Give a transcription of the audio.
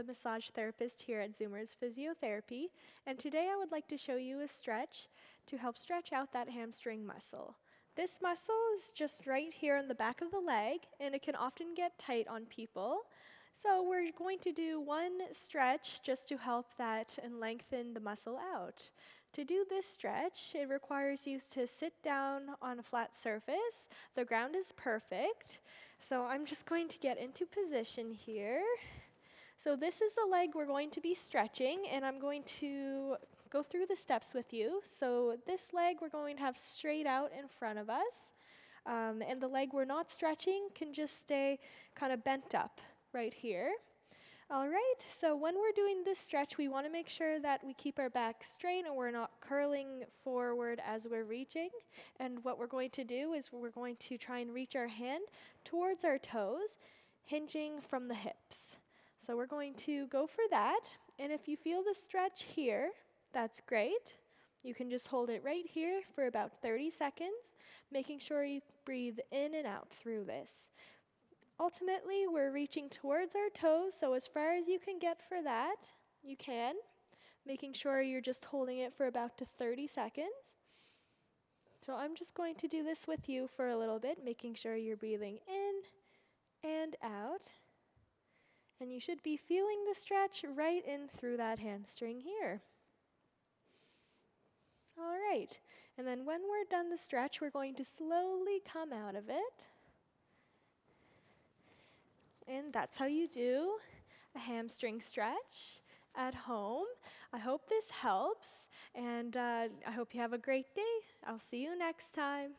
the massage therapist here at Zoomer's Physiotherapy, and today I would like to show you a stretch to help stretch out that hamstring muscle. This muscle is just right here on the back of the leg, and it can often get tight on people. So we're going to do one stretch just to help that and lengthen the muscle out. To do this stretch, it requires you to sit down on a flat surface. The ground is perfect. So I'm just going to get into position here. So this is the leg we're going to be stretching, and I'm going to go through the steps with you. So this leg we're going to have straight out in front of us, and the leg we're not stretching can just stay kind of bent up right here. All right, so when we're doing this stretch, we want to make sure that we keep our back straight and we're not curling forward as we're reaching. And what we're going to do is we're going to try and reach our hand towards our toes, hinging from the hips. So we're going to go for that. And if you feel the stretch here, that's great. You can just hold it right here for about 30 seconds, making sure you breathe in and out through this. Ultimately, we're reaching towards our toes, so as far as you can get for that, you can, making sure you're just holding it for about 30 seconds. So I'm just going to do this with you for a little bit, making sure you're breathing in and out. And you should be feeling the stretch right in through that hamstring here. All right, and then when we're done the stretch, we're going to slowly come out of it. And that's how you do a hamstring stretch at home. I hope this helps, and I hope you have a great day. I'll see you next time.